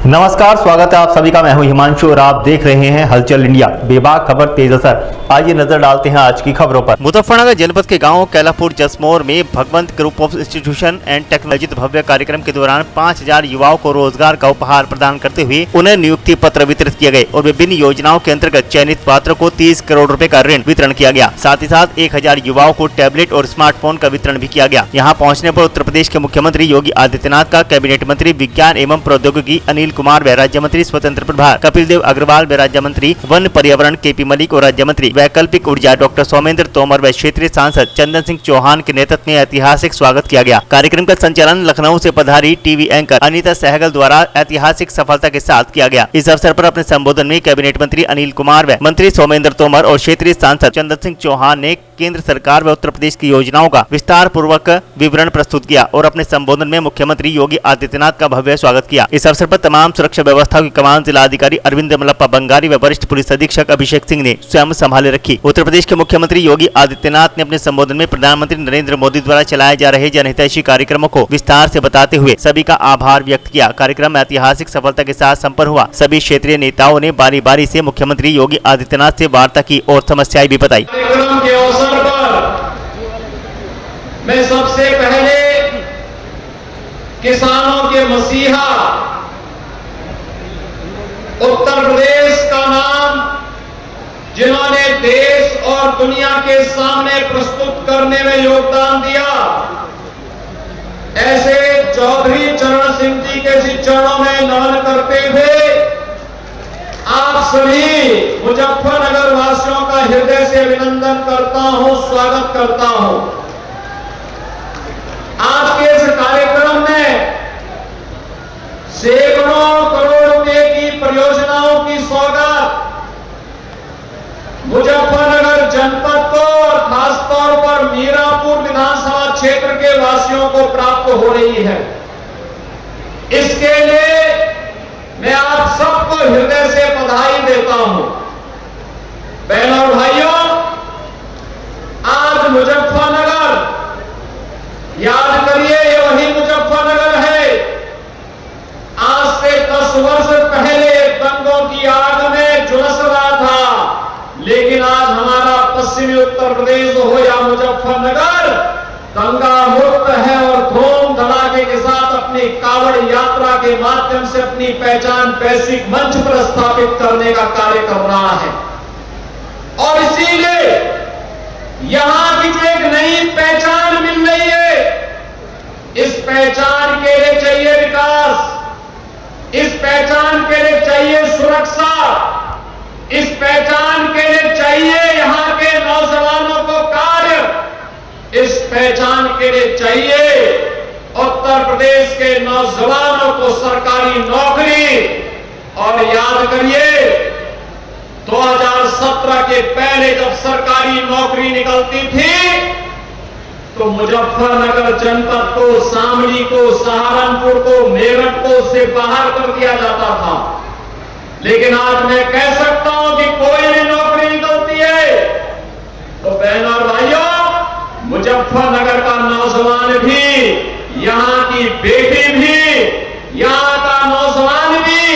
नमस्कार, स्वागत है आप सभी का। मैं हूं हिमांशु और आप देख रहे हैं हलचल इंडिया। बेबाक खबर तेज असर। आइए नजर डालते हैं आज की खबरों पर। मुजफ्फरनगर जनपद के गांव कैलापुर जसमोर में Bhagwant group of institution and technology भव्य कार्यक्रम के दौरान 5000 युवाओं को रोजगार का उपहार प्रदान करते हुए उन्हें नियुक्ति पत्र वितरित किए गए और विभिन्न योजनाओं के अंतर्गत चयनित पात्रों को 30 करोड़ रुपए का ऋण वितरण किया गया। साथ ही साथ 1000 युवाओं को टैबलेट और स्मार्टफोन का वितरण भी किया गया। यहाँ पहुँचने पर उत्तर प्रदेश के मुख्यमंत्री योगी आदित्यनाथ का कैबिनेट मंत्री विज्ञान एवं प्रौद्योगिकी अनिल कुमार व राज्य मंत्री स्वतंत्र प्रभार कपिल देव अग्रवाल व राज्य मंत्री वन पर्यावरण केपी मलिक और राज्य मंत्री वैकल्पिक ऊर्जा डॉक्टर सोमेंद्र तोमर व क्षेत्रीय सांसद चंदन सिंह चौहान के नेतृत्व में ऐतिहासिक स्वागत किया गया। कार्यक्रम का संचालन लखनऊ से पधारी टीवी एंकर अनीता सहगल द्वारा ऐतिहासिक सफलता के साथ किया गया। इस अवसर पर अपने संबोधन में कैबिनेट मंत्री अनिल कुमार व मंत्री सोमेंद्र तोमर और क्षेत्रीय सांसद चंदन सिंह चौहान ने केंद्र सरकार व उत्तर प्रदेश की योजनाओं का विस्तार पूर्वक विवरण प्रस्तुत किया और अपने संबोधन में मुख्यमंत्री योगी आदित्यनाथ का भव्य स्वागत किया। इस अवसर पर तमाम सुरक्षा व्यवस्था की कमान जिलाधिकारी अरविंद मलप्पा बंगारी व वरिष्ठ पुलिस अधीक्षक अभिषेक सिंह ने स्वयं संभाले रखी। उत्तर प्रदेश के मुख्यमंत्री योगी आदित्यनाथ ने अपने संबोधन में प्रधानमंत्री नरेंद्र मोदी द्वारा चलाए जा रहे जनहितैषी कार्यक्रमों को विस्तार से बताते हुए सभी का आभार व्यक्त किया। कार्यक्रम ऐतिहासिक सफलता के साथ संपन्न हुआ। सभी क्षेत्रीय नेताओं ने बारी बारी से मुख्यमंत्री योगी आदित्यनाथ से वार्ता की और समस्याएं भी बताई। मैं सबसे पहले किसानों के मसीहा उत्तर प्रदेश का नाम जिन्होंने देश और दुनिया के सामने प्रस्तुत करने में योगदान दिया, ऐसे चौधरी चरण सिंह जी के चरणों में नमन करते हुए आप सभी मुजफ्फरनगर वासियों का हृदय से अभिनंदन करता हूं, स्वागत करता हूं। आज के इस कार्यक्रम में सैकड़ों करोड़ रुपए की परियोजनाओं की सौगात मुजफ्फरनगर जनपद को और खासतौर पर मीरापुर विधानसभा क्षेत्र के वासियों को प्राप्त हो रही है। इसके लिए मैं आप सबको हृदय से बधाई देता हूं। बहनों और भाइयों, आज मुजफ्फरनगर, याद करिए ये वही मुजफ्फरनगर है। आज से 10 वर्ष पहले दंगों की आग में झुलस रहा था, लेकिन आज हमारा पश्चिमी उत्तर प्रदेश हो या मुजफ्फरनगर दंगा मुक्त है और धूम धड़ाके के साथ अपनी कावड़ यात्रा के माध्यम से अपनी पहचान वैश्विक मंच पर स्थापित करने का कार्य कर रहा है। और इसीलिए यहां की जो एक नई पहचान मिल रही है, इस पहचान के लिए चाहिए विकास, इस पहचान के लिए चाहिए सुरक्षा, इस पहचान के लिए चाहिए यहां के नौजवानों को कार्य, इस पहचान के लिए चाहिए उत्तर प्रदेश के नौजवानों को सरकारी नौकरी। और याद करिए 2017 के पहले जब सरकारी नौकरी निकलती थी तो मुजफ्फरनगर जनपद को, शामली को, सहारनपुर को, मेरठ को से बाहर कर दिया जाता था। लेकिन आज मैं कह सकता हूं कि कोई भी नौकरी निकलती है तो बहनों और भाइयों, मुजफ्फरनगर का नौजवान भी, यहां की बेटी भी, यहां का नौजवान भी,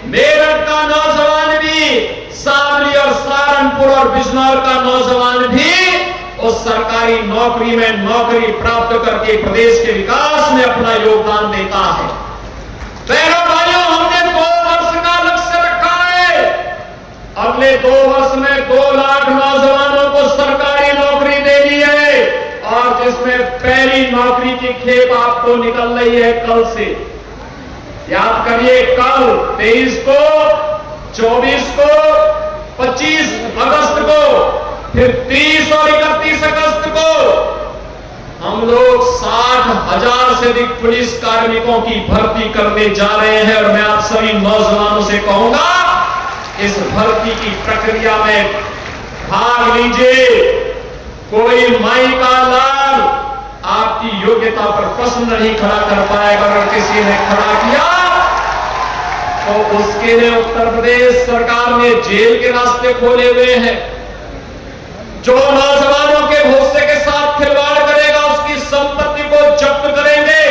मेरठ का नौजवान भी, शामली और सहारनपुर और बिजनौर का नौजवान भी उस सरकारी नौकरी में नौकरी प्राप्त करके प्रदेश के विकास में अपना योगदान देता है। बहनों भाइयों, हमने 2 वर्ष का लक्ष्य रखा है। अगले 2 वर्ष में 2 लाख नौजवानों को सरकारी नौकरी देनी है और जिसमें पहली नौकरी की खेप आपको निकल रही है कल से। याद करिए, कल 23 को, 24 को, 25 अगस्त को, फिर 30 और 31 अगस्त को हम लोग 60,000 से अधिक पुलिस कार्मिकों की भर्ती करने जा रहे हैं। और मैं आप सभी नौजवानों से कहूंगा, इस भर्ती की प्रक्रिया में भाग लीजिए। कोई माई का लाल आपकी योग्यता पर प्रश्न नहीं खड़ा कर पाएगा। अगर किसी ने खड़ा किया तो उसके लिए उत्तर प्रदेश सरकार ने जेल के रास्ते खोले हुए हैं। जो नौजवानों के भरोसे के साथ खिलवाड़ करेगा उसकी संपत्ति को जब्त करेंगे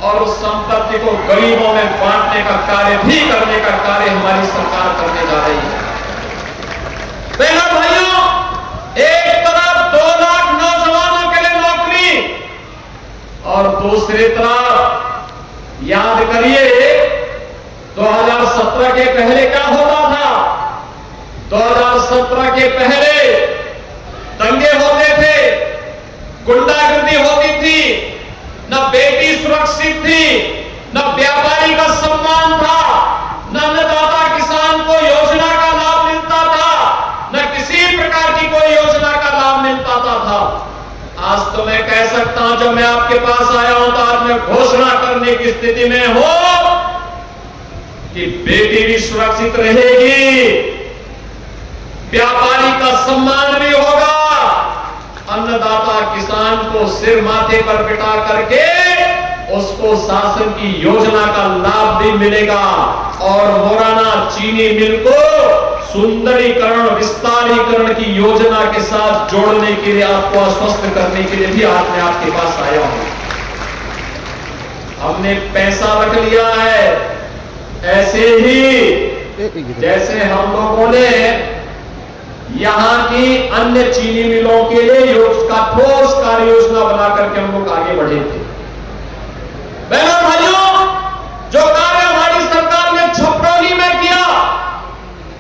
और उस संपत्ति संपत्ति को गरीबों में बांटने का कार्य भी करने का कार्य हमारी सरकार करने जा रही है। बहनों भाइयों, एक तरफ 2 लाख नौजवानों के लिए नौकरी और दूसरी तरफ याद करिए 2017 के पहले क्या होता था। 2017 के पहले दंगे होते थे, गुंडागर्दी होती थी, न बेटी सुरक्षित थी, न व्यापारी का सम्मान था, न अन्नदाता किसान को योजना का लाभ मिलता था, न किसी प्रकार की कोई योजना का लाभ मिल पाता था। आज तो मैं कह सकता हूं, जब मैं आपके पास आया हूं तो आज मैं घोषणा करने की स्थिति में हूं कि बेटी भी सुरक्षित रहेगी, व्यापारी का सम्मान भी होगा, अन्नदाता किसान को सिर माथे पर बिठा करके उसको शासन की योजना का लाभ भी मिलेगा और मोराना चीनी मिल को सुंदरीकरण विस्तारीकरण की योजना के साथ जोड़ने के लिए, आपको आश्वस्त करने के लिए भी आज मैं आपके पास आया हूं। हमने पैसा रख लिया है, ऐसे ही जैसे हम लोगों ने यहां की अन्य चीनी मिलों के लिए का ठोस कार्य योजना बना करके हम लोग आगे बढ़े थे। बहनों भाइयों, जो कार्य हमारी सरकार ने छपरौली में किया,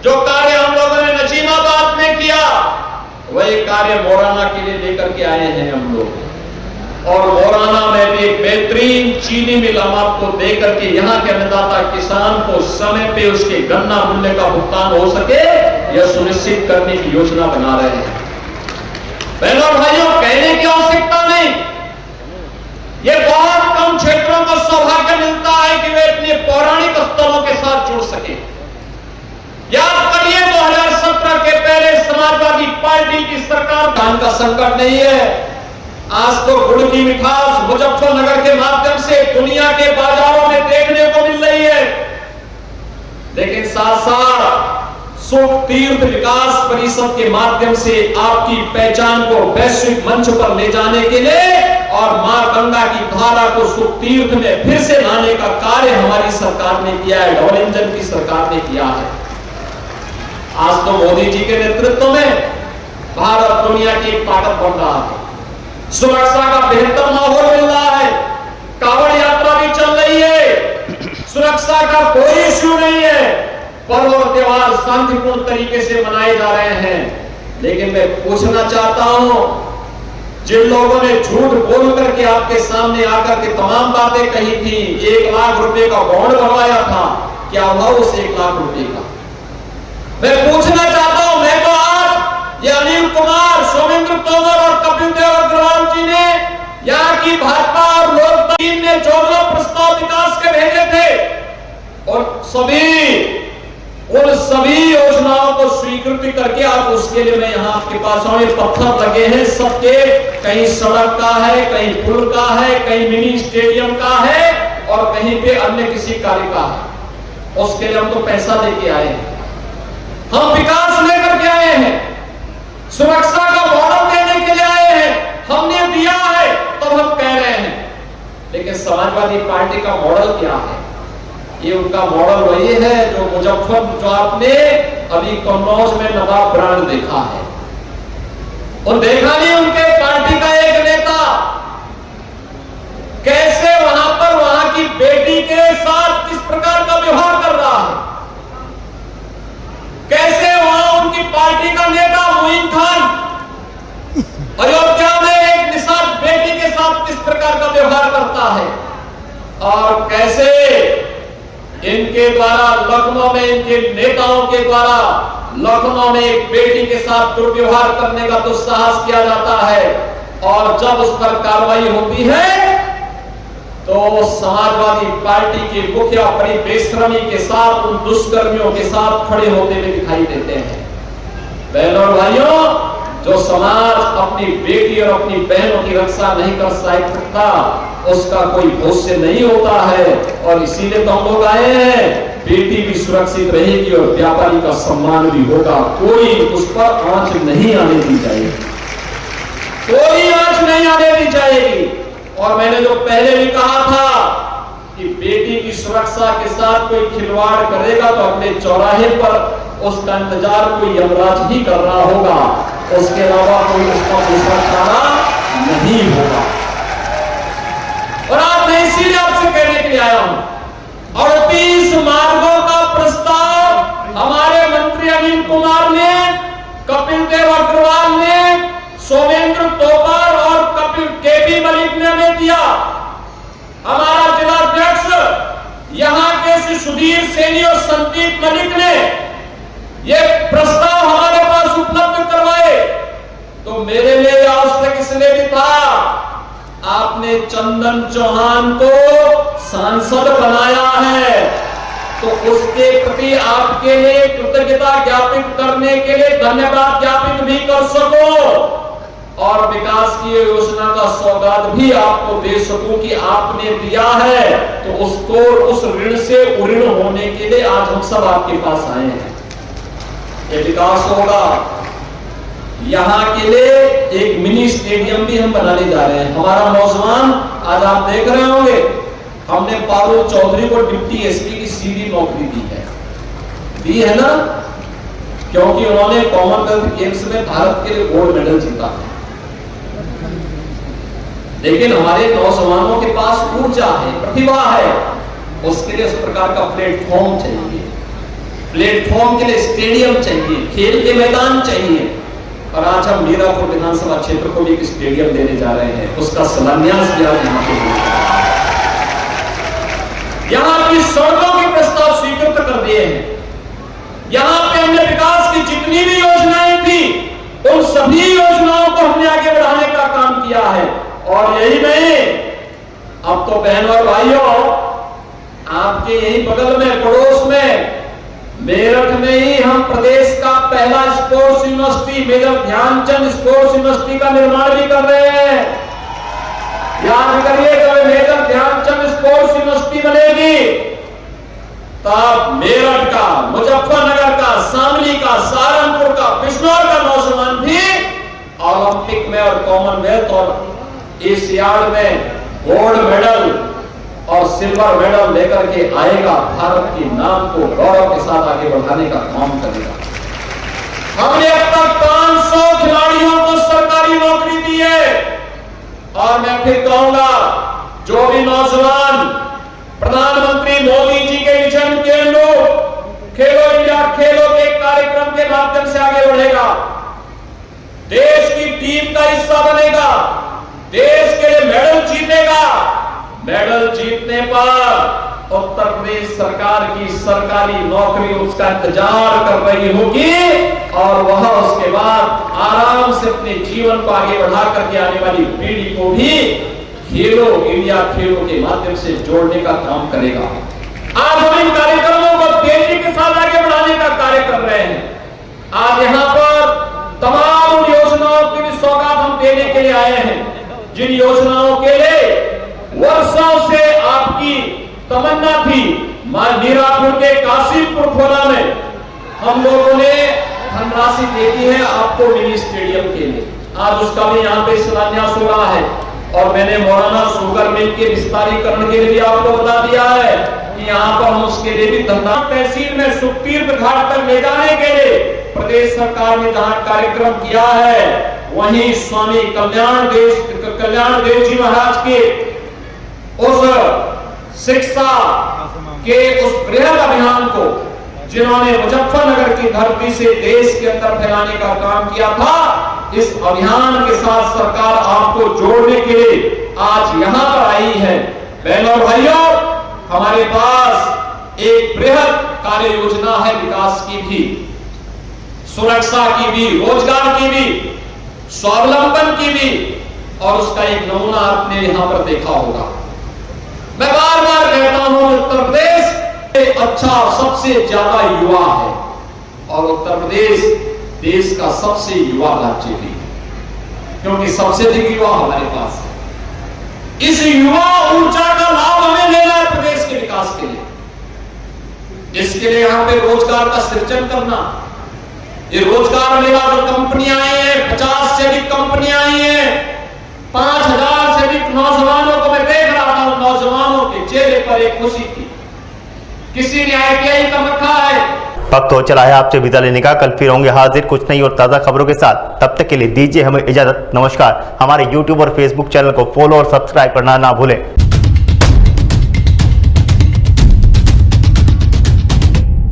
जो कार्य हम लोगों ने नजीमाबाद में किया, वही कार्य मोराना के लिए लेकर के आए हैं हम लोग। और मोराना में भी एक बेहतरीन चीनी मिल हम आपको देकर के यहां के अन्नदाता किसान को समय पे उसके गन्ना मूल्य का भुगतान हो सके, यह सुनिश्चित करने की योजना बना रहे हैं। बहनों भाइयों, कहने की आवश्यकता नहीं, ये बहुत कम क्षेत्रों को सौभाग्य मिलता है कि वे अपने पौराणिक स्थलों के साथ जुड़ सके। याद करिए 2017 के पहले समाजवादी पार्टी की सरकार, धान का संकट नहीं है। आज तो गुड़ की मिठास मुजफ्फरनगर के माध्यम से दुनिया के बाजारों में देखने को मिल रही है, लेकिन साथ साथ सुख तीर्थ विकास परिषद के माध्यम से आपकी पहचान को वैश्विक मंच पर ले जाने के लिए और मां गंगा की धारा को सुख तीर्थ में फिर से लाने का कार्य हमारी सरकार ने किया है, डबल इंजन की सरकार ने किया है। आज तो मोदी जी के नेतृत्व में भारत दुनिया की एक ताकत बन रहा है, सुरक्षा का बेहतर माहौल मिल रहा है, कांवड़ यात्रा भी चल रही है, सुरक्षा का कोई इश्यू नहीं है, पर्व और त्योहार शांतिपूर्ण तरीके से मनाए जा रहे हैं। लेकिन मैं पूछना चाहता हूं, जिन लोगों ने झूठ बोल करके आपके सामने आकर के तमाम बातें कही थी, 1 लाख रुपए का बॉन्ड बनवाया था, क्या हुआ उस 1 लाख रुपए का? मैं पूछना चाहता हूं, मैं तो आज ये अनिल कुमार, सोमेंद्र तोमर और कपिल देव अग्रवाल जी ने, यहाँ की भाजपा और लोकदल टीम ने जो प्रस्ताव विकास के भेजे थे और उन सभी योजनाओं को स्वीकृति करके आप, उसके लिए मैं यहाँ आपके पास आऊं। ये पत्थर लगे हैं सबके, कहीं सड़क का है, कहीं पुल का है, कहीं मिनी स्टेडियम का है और कहीं पे अन्य किसी कार्य का है। उसके लिए हम तो पैसा लेके आए हैं, हम विकास लेकर के आए हैं, सुरक्षा का मॉडल देने के लिए आए हैं, हमने दिया है तब हम कह रहे हैं। लेकिन समाजवादी पार्टी का मॉडल क्या है? ये उनका मॉडल वही है जो आपने अभी कन्नौज में नवाब ब्रांड देखा है, और देखा नहीं उनके पार्टी का एक नेता कैसे वहां पर वहां की बेटी के साथ किस प्रकार का व्यवहार कर रहा है, कैसे वहां उनकी पार्टी का नेता मोइन खान अयोध्या में एक निषाद बेटी के साथ किस प्रकार का व्यवहार करता है, और कैसे इनके द्वारा लखनऊ में, इनके नेताओं के द्वारा लखनऊ में एक बेटी के साथ दुर्व्यवहार करने का दुस्साहस किया जाता है, और जब उस पर कार्रवाई होती है तो समाजवादी पार्टी के मुखिया बड़ी बेशर्मी के साथ उन दुष्कर्मियों के साथ खड़े होते हुए दिखाई देते हैं। बहनों और भाइयों, जो समाज अपनी बेटी और अपनी बहनों की रक्षा नहीं कर सकता, उसका कोई भविष्य नहीं होता है, और इसीलिए तो हम लोग आए हैं। बेटी भी सुरक्षित रहेगी और व्यापारी का सम्मान भी होगा, कोई उस पर आंच नहीं आने दी जाएगी, कोई आंच नहीं आने दी जाएगी। और मैंने जो पहले भी कहा था कि बेटी की सुरक्षा के साथ कोई खिलवाड़ करेगा तो अपने चौराहे पर उसका इंतजार कोई यमराज ही कर रहा होगा, उसके अलावा कोई उसका दूसरा चारा नहीं होगा। और आज मैं इसीलिए आपसे कहने के लिए आया हूं, 38 मार्गों का प्रस्ताव हमारे मंत्री अनिल कुमार ने, कपिल देव अग्रवाल ने, सोमेंद्र तोमर और कपिल केबी मलिक ने हमें दिया। हमारा जिला अध्यक्ष यहां के श्री सुधीर सैनी और संदीप मलिक ने ये प्रस्ताव हमारे पास उपलब्ध करवाए। तो मेरे लिए आवश्यक इसलिए भी था, आपने चंदन चौहान को सांसद बनाया है, तो उसके प्रति आपके लिए कृतज्ञता ज्ञापित करने के लिए धन्यवाद ज्ञापित भी कर सको और विकास की योजना का सौगात भी आपको दे सकूं कि आपने दिया है, तो उसको उस ऋण से उऋण होने के लिए आज हम सब आपके पास आए हैं। ये विकास होगा। यहां के लिए एक मिनी स्टेडियम भी हम बनाने जा रहे हैं। हमारा नौजवान, आज आप देख रहे होंगे, हमने पारुल चौधरी को डिप्टी एसपी की सीधी नौकरी दी है ना, क्योंकि उन्होंने कॉमनवेल्थ गेम्स में भारत के लिए गोल्ड मेडल जीता है। लेकिन हमारे नौजवानों के पास ऊर्जा है, प्रतिभा है, उसके लिए उस प्रकार का प्लेटफॉर्म चाहिए। प्लेटफॉर्म के लिए स्टेडियम चाहिए, खेल के मैदान चाहिए। और आज हम मीरापुर विधानसभा क्षेत्र को भी एक स्टेडियम देने जा रहे हैं, उसका शिलान्यास भी आज यहाँ पे यहाँ की सड़कों के प्रस्ताव स्वीकृत कर दिए हैं। यहाँ पे हमने विकास की जितनी भी योजनाएं थी, उन सभी योजनाओं को हमने आगे बढ़ाने का काम किया है। और यही नहीं, अब तो बहनों और भाइयों, आपके यही बगल में, पड़ोस में, मेरठ में ही हम प्रदेश का पहला sports university, major Dhyanchand sports university का निर्माण भी कर रहे हैं। याद करिए, जब मेजर ध्यानचंद स्पोर्ट्स यूनिवर्सिटी बनेगी, तब मेरठ का, मुजफ्फरनगर का, शामली का, सहारनपुर का, बिजनौर का नौजवान भी ओलंपिक में और कॉमनवेल्थ और एशियाड में गोल्ड मेडल और सिल्वर मेडल लेकर के आएगा, भारत के नाम को गौरव के साथ आगे बढ़ाने का काम करेगा। हमने अब तक 500 खिलाड़ियों को सरकारी नौकरी दी है। और मैं फिर कहूंगा, जो भी नौजवान प्रधानमंत्री मोदी जी के विजन के अनुरूप खेलो इंडिया, खेलो के कार्यक्रम के माध्यम से आगे बढ़ेगा, देश की टीम का हिस्सा बनेगा, देश के लिए मेडल जीतेगा, मेडल जीतने पर उत्तर प्रदेश सरकार की सरकारी नौकरी उसका इंतजार कर रही होगी और वह उसके बाद आराम से अपने जीवन को आगे बढ़ा करके आने वाली पीढ़ी को भी खेलो इंडिया, खेलों के माध्यम से जोड़ने का काम करेगा। आज हम इन कार्यक्रमों को तेजी के साथ आगे बढ़ाने का कार्य कर रहे हैं। आज यहाँ पर तमाम उन योजनाओं की भी सौगात हम देने के लिए आए हैं, जिन योजनाओं के लिए वर्षों से आपकी तमन्ना थी। मीरापुर के काशीपुर खोला में हम लोगों ने धनराशि दे दी है आपको मिनी स्टेडियम के लिए। आज उसका भी यहाँ पे शिलान्यास हो रहा है और मैंने मौलाना शुगर मिल के विस्तारीकरण के लिए भी आपको बता दिया है कि यहाँ पर हम उसके लिए भी धंधा तहसील में सुखतीर्थ घाट तक ले जाने के लिए प्रदेश सरकार ने जहाँ कार्यक्रम किया है, वहीं स्वामी कल्याण देव जी महाराज के उस शिक्षा के उस बृहद अभियान को, जिन्होंने मुजफ्फरनगर की धरती से देश के अंदर फैलाने का काम किया था, इस अभियान के साथ सरकार आपको जोड़ने के लिए आज यहां पर आई है। बहनों और भाइयों, हमारे पास एक बृहद कार्य योजना है, विकास की भी, सुरक्षा की भी, रोजगार की भी, स्वावलंबन की भी, और उसका एक नमूना आपने यहां पर देखा होगा। मैं बार बार कहता हूं, उत्तर प्रदेश अच्छा सबसे ज्यादा युवा है और उत्तर प्रदेश देश का सबसे युवा राज्य भी है, क्योंकि सबसे अधिक युवा हमारे पास है। इस युवा ऊर्जा का लाभ हमें लेना है प्रदेश के विकास के लिए। इसके लिए यहां पे रोजगार का सृजन करना, ये रोजगार मेला जो कंपनियां आई है, 50 से अधिक कंपनियां आई है, 5000 से अधिक नौजवानों को मैं देख रहा था, नौजवानों के चेहरे पर एक खुशी थी। किसी ने ITI कर रखा है। वक्त हो चला है आपसे विदा लेने का। कल फिर होंगे हाजिर कुछ नई और ताज़ा खबरों के साथ। तब तक के लिए दीजिए हमें इजाजत। नमस्कार। हमारे YouTube और Facebook चैनल को फॉलो और सब्सक्राइब करना ना भूलें।